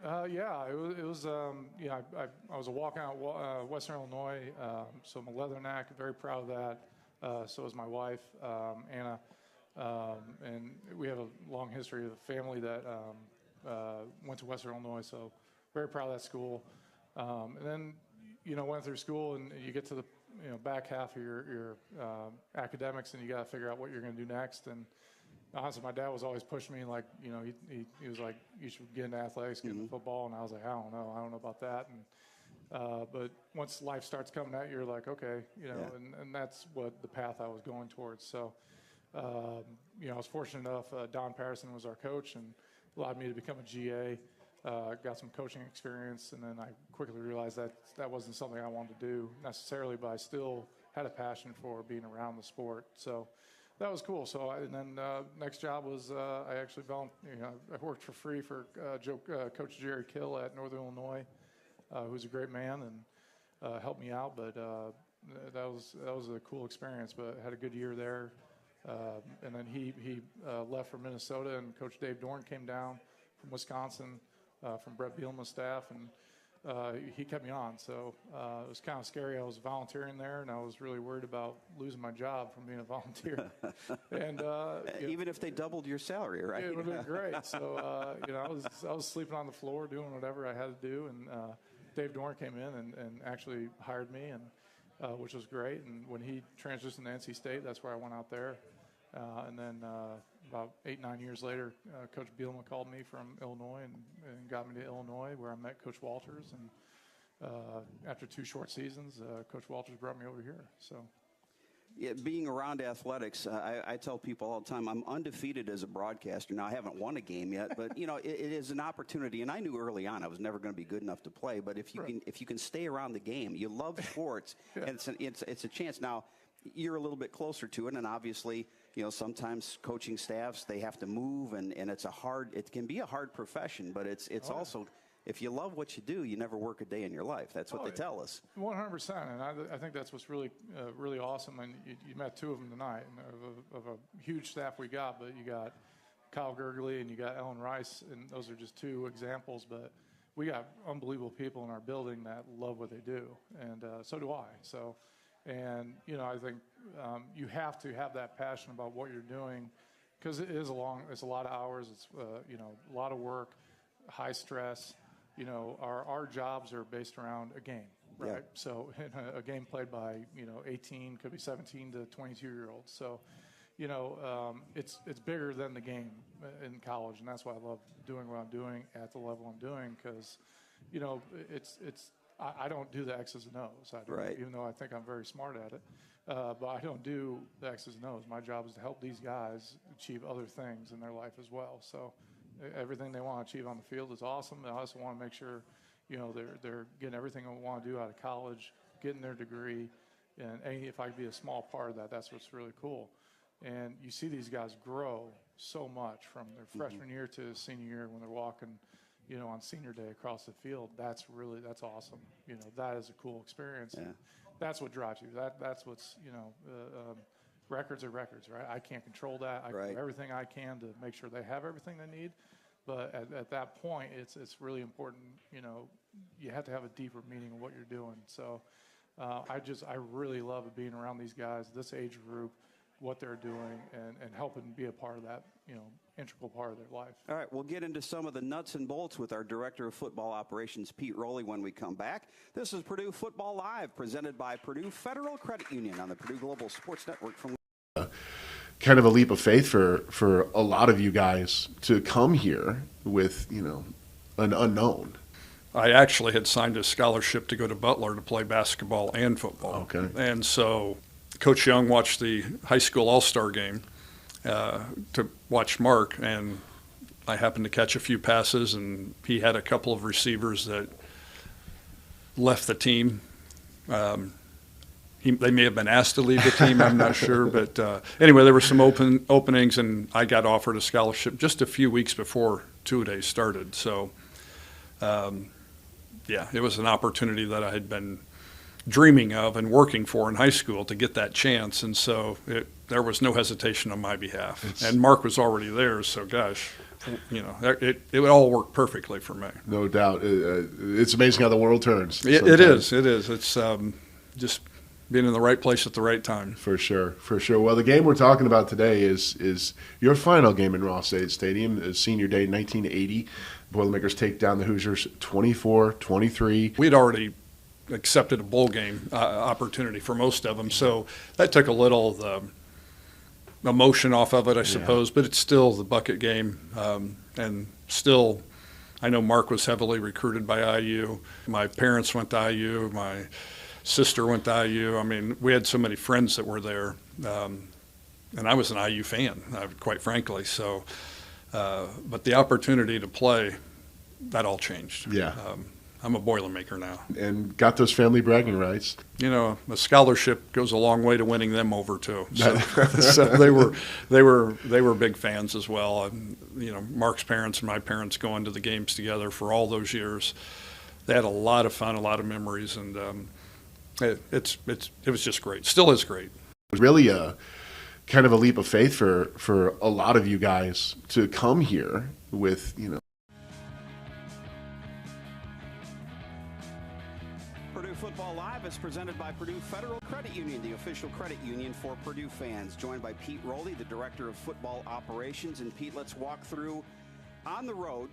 I was a walkout at Western Illinois, so I'm a Leatherneck, very proud of that. So is my wife, Anna, and we have a long history of a family that went to Western Illinois, so very proud of that school. And then, went through school, and you get to the back half of your academics, and you got to figure out what you're going to do next. And honestly, my dad was always pushing me, like, he was like, you should get into athletics, get into football. And I was like, I don't know about that. And but once life starts coming at you, you're like, okay, and that's what the path I was going towards. So, I was fortunate enough, Don Patterson was our coach and allowed me to become a GA, got some coaching experience. And then I quickly realized that wasn't something I wanted to do necessarily, but I still had a passion for being around the sport. So, that was cool. So, next job was I actually I worked for free for Coach Jerry Kill at Northern Illinois, who's a great man and helped me out. But that was a cool experience. But I had a good year there. And then he left for Minnesota, and Coach Dave Dorn came down from Wisconsin, from Brett Bielema's staff, and he kept me on. So it was kind of scary. I was volunteering there, and I was really worried about losing my job from being a volunteer. And even if they doubled your salary, right? It would have been great. So I was sleeping on the floor doing whatever I had to do, and Dave Dorn came in and actually hired me, and which was great. And when he transitioned to NC State, that's where I went out there. And then about 8-9 years later, Coach Bielema called me from Illinois and got me to Illinois, where I met Coach Walters. And after 2 short seasons, Coach Walters brought me over here. So, yeah, being around athletics, I tell people all the time, I'm undefeated as a broadcaster. Now, I haven't won a game yet, but it is an opportunity. And I knew early on I was never going to be good enough to play. But if you can stay around the game, you love sports, and it's a chance. Now, you're a little bit closer to it, and obviously, sometimes coaching staffs, they have to move, and it can be a hard profession, but it's also, if you love what you do, you never work a day in your life. That's what they tell us. 100%, and I think that's what's really really awesome. And you met 2 of them tonight, and of a huge staff we got, but you got Kyle Gurgley and you got Ellen Rice, and those are just 2 examples, but we got unbelievable people in our building that love what they do, and so do I. So. And, I think you have to have that passion about what you're doing, because it's a lot of hours. It's, a lot of work, high stress. Our jobs are based around a game, right? Yeah. So a game played by, 18, could be 17 to 22-year-olds. So, it's bigger than the game in college. And that's why I love doing what I'm doing at the level I'm doing, because, I don't do the X's and O's, right. Even though I think I'm very smart at it. But I don't do the X's and O's. My job is to help these guys achieve other things in their life as well. So everything they want to achieve on the field is awesome. I also want to make sure, they're getting everything they want to do out of college, getting their degree. And if I could be a small part of that, that's what's really cool. And you see these guys grow so much from their freshman year to senior year when they're walking, on senior day across the field. That's awesome. That is a cool experience. Yeah. That's what drives you. That's what's, records are records, right? I can't control that. I do everything I can to make sure they have everything they need. But at that point, it's really important, you have to have a deeper meaning of what you're doing. So I really love being around these guys, this age group, what they're doing, and helping be a part of that, integral part of their life. All right, we'll get into some of the nuts and bolts with our Director of Football Operations, Pete Rowley, when we come back. This is Purdue Football Live, presented by Purdue Federal Credit Union on the Purdue Global Sports Network. From kind of a leap of faith for a lot of you guys to come here with, an unknown. I actually had signed a scholarship to go to Butler to play basketball and football. Okay. And so Coach Young watched the high school all-star game to watch Mark, and I happened to catch a few passes, and he had a couple of receivers that left the team. They may have been asked to leave the team, I'm not sure. But anyway, there were some openings, and I got offered a scholarship just a few weeks before two-a-days started. So, it was an opportunity that I had been dreaming of and working for in high school to get that chance. And so there was no hesitation on my behalf. And Mark was already there, so gosh, it would all work perfectly for me. No doubt. It's amazing how the world turns. It is. It's just being in the right place at the right time. For sure. Well, the game we're talking about today is your final game in Ross-Ade Stadium, senior day 1980. Boilermakers take down the Hoosiers 24-23. We'd already accepted a bowl game opportunity for most of them, so that took a little of the emotion off of it, I suppose. But it's still the bucket game, and still, I know Mark was heavily recruited by IU. My parents went to IU. My sister went to IU. I mean, we had so many friends that were there, and I was an IU fan, quite frankly. So, but the opportunity to play, that all changed. Yeah. I'm a Boilermaker now. And got those family bragging rights. A scholarship goes a long way to winning them over too. So, so they were big fans as well. And, Mark's parents and my parents going to the games together for all those years. They had a lot of fun, a lot of memories, and it was just great. Still is great. It was really kind of a leap of faith for a lot of you guys to come here with, Purdue Football Live is presented by Purdue Federal Credit Union, the official credit union for Purdue fans. Joined by Pete Rowley, the Director of Football Operations. And Pete, let's walk through on the road.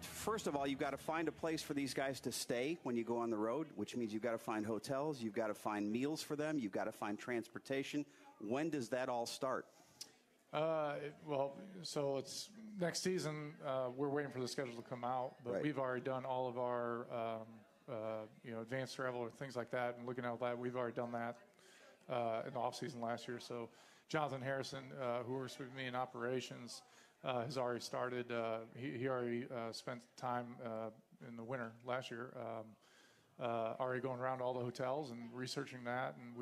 First of all, you've got to find a place for these guys to stay when you go on the road, which means you've got to find hotels, you've got to find meals for them, you've got to find transportation. When does that all start? So it's next season. We're waiting for the schedule to come out, but Right. we've already done all of our advanced travel or things like that, and looking at that, we've already done that in the off season last year. So Jonathan Harrison, who works with me in operations, has already started. He already spent time in the winter last year, already going around all the hotels and researching that, and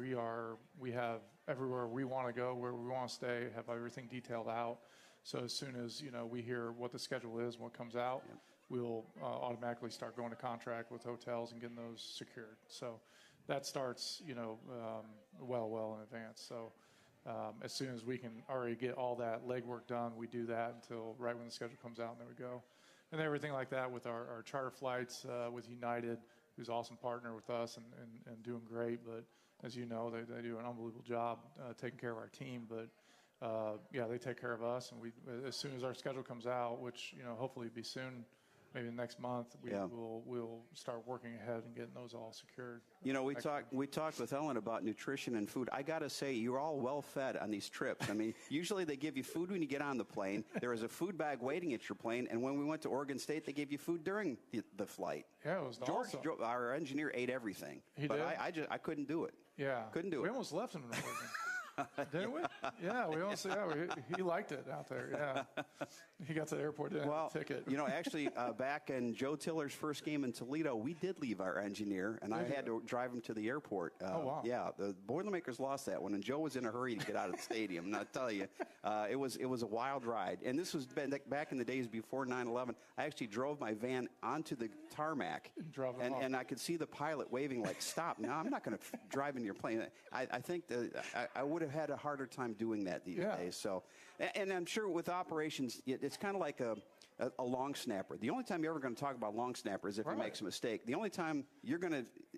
we have everywhere we want to go, where we want to stay, have everything detailed out. So as soon as we hear what the schedule is, what comes out, we'll automatically start going to contract with hotels and getting those secured. So that starts well in advance. So as soon as we can already get all that legwork done, we do that until right when the schedule comes out, and there we go. And everything like that with our charter flights with United, who's an awesome partner with us and doing great. But as you know, they do an unbelievable job taking care of our team. But they take care of us, and as soon as our schedule comes out, which hopefully will be soon, maybe next month, we'll start working ahead and getting those all secured. We talked with Ellen about nutrition and food. I got to say, you're all well fed on these trips. I mean, usually they give you food when you get on the plane. There is a food bag waiting at your plane, and when we went to Oregon State, they gave you food during the flight. Yeah, it was awesome. George, our engineer, ate everything. He did? I couldn't do it. Yeah. Couldn't do it. We almost left him in Oregon. Didn't we? Yeah, we almost. He liked it out there. Yeah, he got to the airport, didn't have a ticket. Actually, back in Joe Tiller's first game in Toledo, we did leave our engineer, and I had to drive him to the airport. Oh wow! Yeah, the Boilermakers lost that one, and Joe was in a hurry to get out of the stadium. And I tell you, it was a wild ride. And this was back in the days before 9/11. I actually drove my van onto the tarmac, and I could see the pilot waving like, "Stop! No, I'm not going to drive in your plane." I think I would have had a harder time doing that these days. So, and I'm sure with operations, it's kind of like a long snapper. The only time you're ever going to talk about long snapper is if he makes a mistake. The only time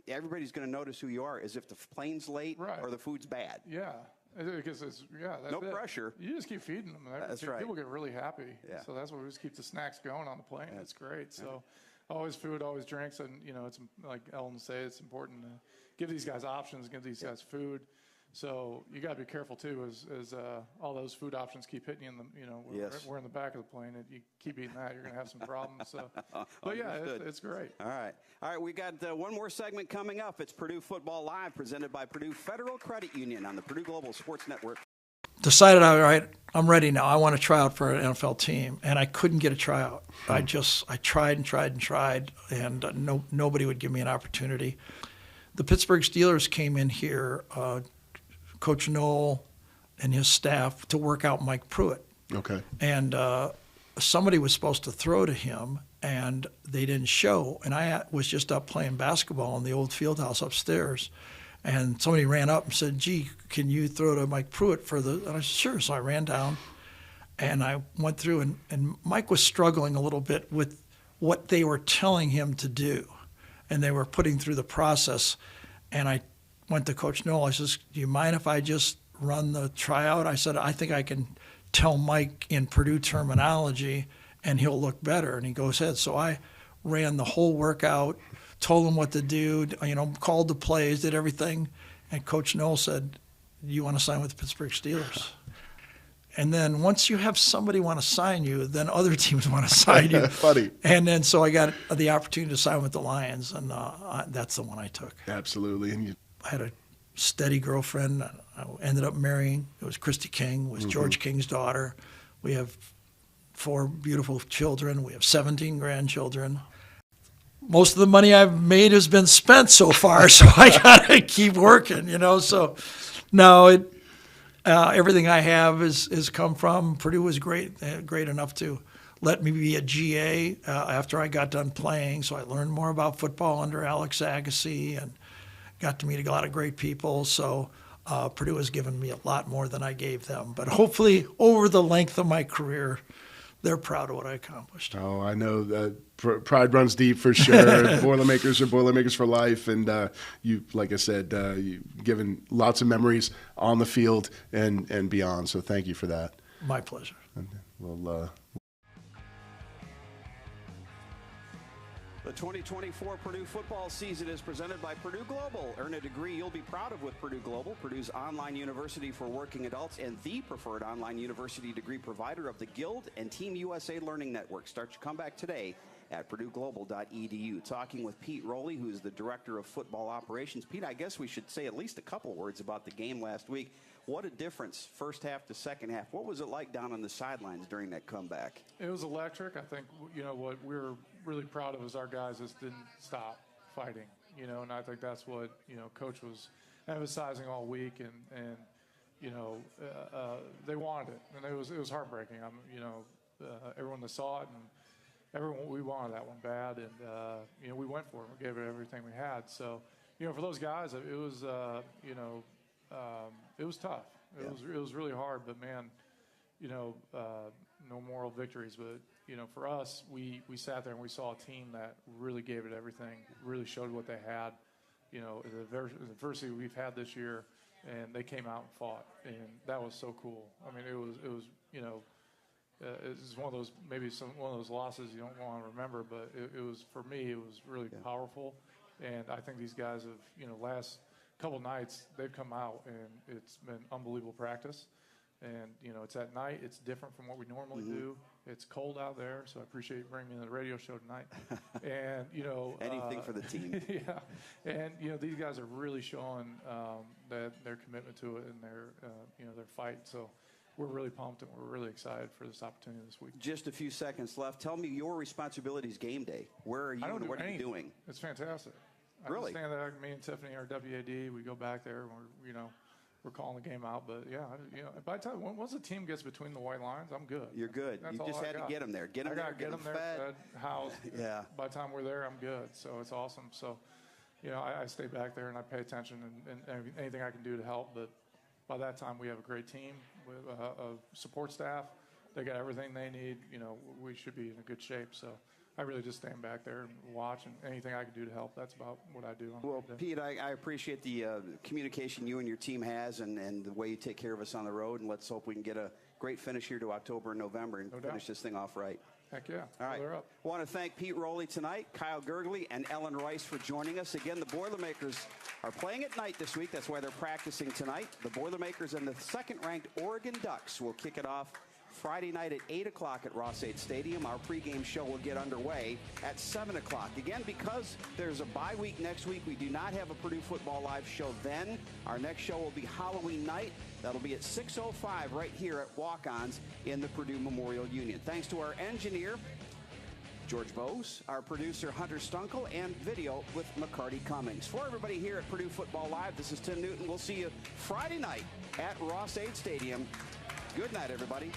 everybody's going to notice who you are is if the plane's late or the food's bad. Yeah. Because no pressure. You just keep feeding them. That's right. People get really happy. Yeah. So that's why we just keep the snacks going on the plane. It's great. So always food, always drinks, and it's like Ellen said, it's important to give these guys options, give these guys food. So you got to be careful too, as all those food options keep hitting you in the, we're in the back of the plane, and you keep eating that, you're going to have some problems. So, but yeah, it's great. All right. We got one more segment coming up. It's Purdue Football Live, presented by Purdue Federal Credit Union on the Purdue Global Sports Network. Decided, all right, I'm ready now. I want to try out for an NFL team, and I couldn't get a tryout. I tried and tried, and nobody would give me an opportunity. The Pittsburgh Steelers came in here. Coach Knoll and his staff to work out Mike Pruitt. Okay. And somebody was supposed to throw to him, and they didn't show. And I was just up playing basketball in the old field house upstairs, and somebody ran up and said, "Gee, can you throw to Mike Pruitt for the?" And I said, "Sure." So I ran down, and I went through, and Mike was struggling a little bit with what they were telling him to do, and they were putting through the process, and I went to Coach Knoll. I says, "Do you mind if I just run the tryout?" I said, "I think I can tell Mike in Purdue terminology, and he'll look better." And he goes ahead. So I ran the whole workout, told him what to do, called the plays, did everything. And Coach Knoll said, "Do you want to sign with the Pittsburgh Steelers?" And then once you have somebody want to sign you, then other teams want to sign you. Funny. And then so I got the opportunity to sign with the Lions, and that's the one I took. Absolutely. And I had a steady girlfriend. I ended up marrying. It was Christy King. It was George King's daughter. We have 4 beautiful children. We have 17 grandchildren. Most of the money I've made has been spent so far, so I gotta keep working, So, no, everything I have is come from Purdue. Was great enough to let me be a GA after I got done playing. So I learned more about football under Alex Agassi and got to meet a lot of great people. So Purdue has given me a lot more than I gave them. But hopefully, over the length of my career, they're proud of what I accomplished. Oh, I know that pride runs deep for sure. Boilermakers are Boilermakers for life. And you, like I said, you've given lots of memories on the field and beyond. So thank you for that. My pleasure. And we'll The 2024 Purdue football season is presented by Purdue Global. Earn a degree you'll be proud of with Purdue Global, Purdue's online university for working adults and the preferred online university degree provider of the Guild and Team USA Learning Network. Start your comeback today at purdueglobal.edu. Talking with Pete Rowley, who's the director of football operations. Pete, I guess we should say at least a couple words about the game last week. What a difference first half to second half. What was it like down on the sidelines during that comeback? It was electric. I think, what we're really proud of is our guys just didn't stop fighting, and I think that's what, Coach was emphasizing all week, and they wanted it, and it was heartbreaking. Everyone that saw it, and we wanted that one bad, and, we went for it. We gave it everything we had. So, for those guys, it was, it was tough. It was really hard, but man, no moral victories, but for us, we sat there and we saw a team that really gave it everything, really showed what they had, the adversity we've had this year, and they came out and fought, and that was so cool. I mean, it was it's one of those, one of those losses you don't want to remember, but it was, for me, it was really powerful, and I think these guys have, last couple nights they've come out and it's been unbelievable practice. And, it's at night. It's different from what we normally do. It's cold out there, so I appreciate you bringing me to the radio show tonight. And, anything for the team. Yeah. And, these guys are really showing that their commitment to it and their fight. So we're really pumped and we're really excited for this opportunity this week. Just a few seconds left. Tell me your responsibilities game day. Where are you and what are you doing? It's fantastic. Really? I understand that. Me and Tiffany, our WAD, we go back there and we're calling the game out, but by the time once the team gets between the white lines, I'm good. You're good. That's you just had to get them there. Get them there. Get them there. Fed, housed. Yeah. By the time we're there, I'm good. So it's awesome. So, I stay back there and I pay attention and anything I can do to help. But by that time, we have a great team with a support staff. They got everything they need. We should be in a good shape. So. I really just stand back there and watch, and anything I can do to help, that's about what I do. Well, Pete, I appreciate the communication you and your team has and the way you take care of us on the road, and let's hope we can get a great finish here to October and November and finish this thing off right. Heck yeah. All right. I want to thank Pete Rowley tonight, Kyle Gurgley, and Ellen Rice for joining us. Again, the Boilermakers are playing at night this week. That's why they're practicing tonight. The Boilermakers and the second-ranked Oregon Ducks will kick it off Friday night at 8 o'clock at Ross-Ade Stadium. Our pregame show will get underway at 7 o'clock. Again, because there's a bye week next week, we do not have a Purdue Football Live show then. Our next show will be Halloween night. That'll be at 6:05 right here at Walk-Ons in the Purdue Memorial Union. Thanks to our engineer, George Bose, our producer, Hunter Stunkel, and video with McCarty Cummings. For everybody here at Purdue Football Live, this is Tim Newton. We'll see you Friday night at Ross-Ade Stadium. Good night, everybody.